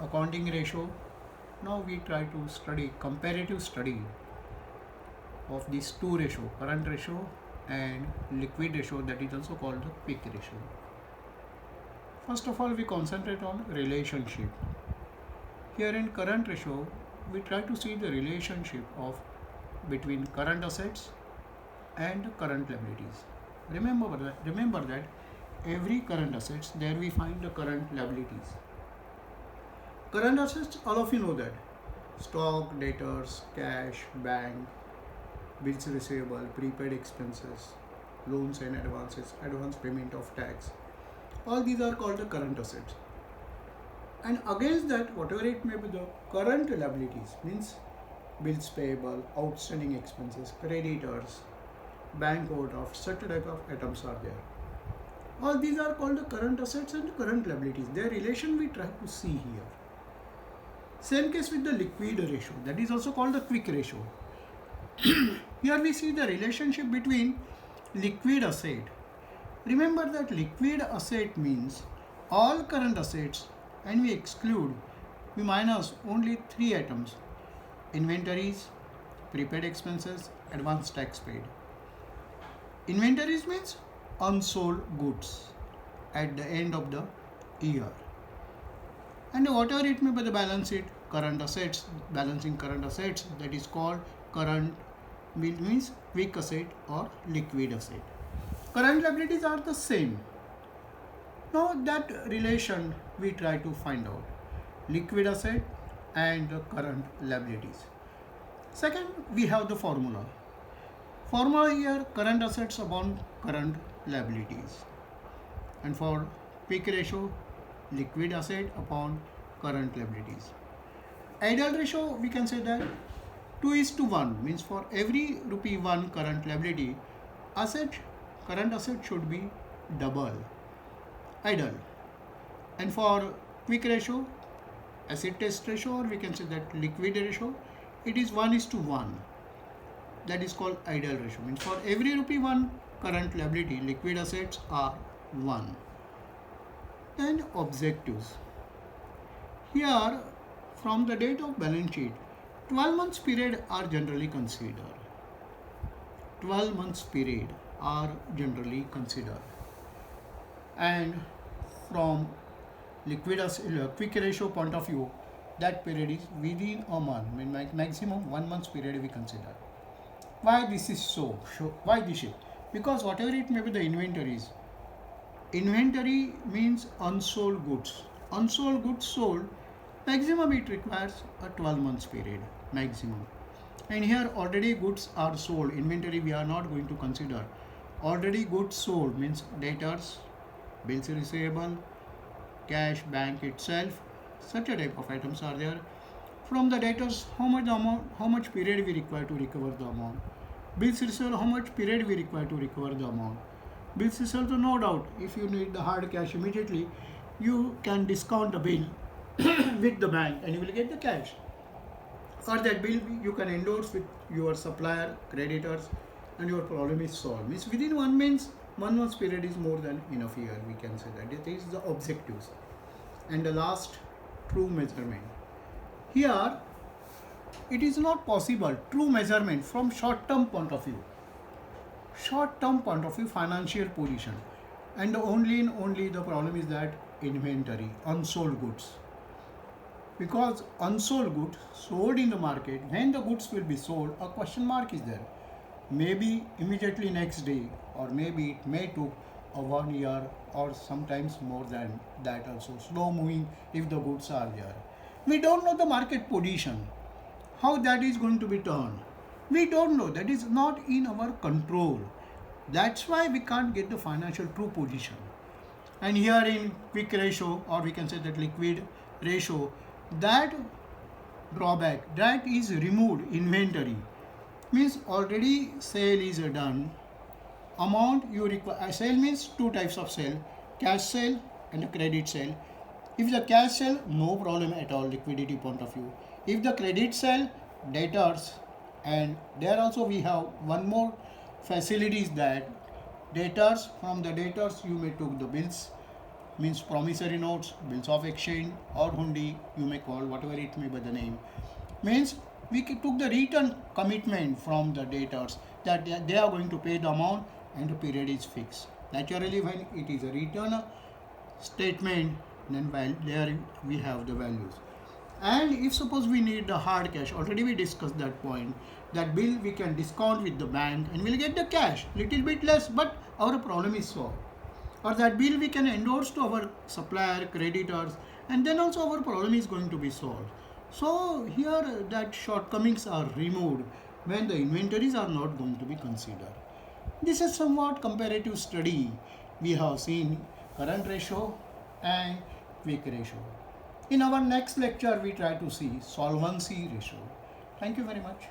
accounting ratio. Now we try to study comparative study of these two ratio, current ratio and liquid ratio, that is also called the quick ratio. First of all, we concentrate on relationship. Here in current ratio, we try to see the relationship of between current assets and current liabilities. Remember that every current assets, there we find the current liabilities. Current assets, all of you know that: stock, debtors, cash, bank, bills receivable, prepaid expenses, loans and advances, advance payment of tax. All these are called the current assets. And against that, whatever it may be, the current liabilities means bills payable, outstanding expenses, creditors, bank overdraft, such type of items are there. All these are called the current assets and current liabilities. Their relation we try to see here. Same case with the liquid ratio, that is also called the quick ratio. Here we see the relationship between liquid asset. Remember that liquid asset means all current assets, and we minus only three items: inventories, prepaid expenses, advance tax paid. Inventories means unsold goods at the end of the year. And whatever it may be the balance sheet, current assets, balancing current assets, that is called current, means quick asset or liquid asset. Current liabilities are the same. Now that relation we try to find out: liquid asset and the current liabilities. Second, we have the formula. Formula here: current assets upon current liabilities. And for quick ratio, liquid asset upon current liabilities. Ideal ratio, we can say that 2:1, means for every rupee 1 current liability, current asset should be double, ideal. And for quick ratio, asset test ratio, or we can say that liquid ratio, it is 1:1. That is called ideal ratio. Means for every rupee 1 current liability, liquid assets are 1. And objectives. Here, from the date of balance sheet, 12 months period are generally considered. 12 months period are generally considered. And from quick ratio point of view, that period is within a month, I mean maximum 1 month's period we consider. Why this is so? Why this is? Because whatever it may be the inventories, inventory means unsold goods. Unsold goods sold, maximum it requires a 12 months period, maximum. And here already goods are sold, inventory we are not going to consider. Already goods sold means debtors, bills receivable, cash, bank itself, such a type of items are there. From the debtors, how much period we require to recover the amount. Bills receivable, how much period we require to recover the amount. Bills receivable, no doubt, if you need the hard cash immediately, you can discount the bill with the bank and you will get the cash. Or that bill you can endorse with your supplier, creditors, and your problem is solved. Means within 1 month's period is more than enough here, we can say that. It is the objectives. And the last, true measurement. Here, it is not possible true measurement from short-term point of view. Short-term point of view, financial position. And only the problem is that inventory, unsold goods. Because unsold goods sold in the market, when the goods will be sold, a question mark is there. Maybe immediately next day, or maybe it may took a 1 year, or sometimes more than that also. Slow moving if the goods are there. We don't know the market position, how that is going to be turned. We don't know. That is not in our control. That's why we can't get the financial true position. And here in quick ratio, or we can say that liquid ratio, that drawback, that is removed. Inventory means already sale is done. Amount you require, sale means two types of sale: cash sale and a credit sale. If the cash sale, no problem at all, liquidity point of view. If the credit sale, debtors, and there also we have one more facilities, that debtors, from the debtors you may take the bills, means promissory notes, bills of exchange, or hundi, you may call whatever it may be the name, means we took the written commitment from the debtors that they are going to pay the amount and the period is fixed. Naturally, when it is a written statement, then there we have the values. And if suppose we need the hard cash, already we discussed that point, that bill we can discount with the bank and we'll get the cash little bit less, but our problem is solved. Or that bill we can endorse to our supplier, creditors, and then also our problem is going to be solved. So here that shortcomings are removed when the inventories are not going to be considered. This is somewhat comparative study. We have seen current ratio and quick ratio. In our next lecture, we try to see solvency ratio. Thank you very much.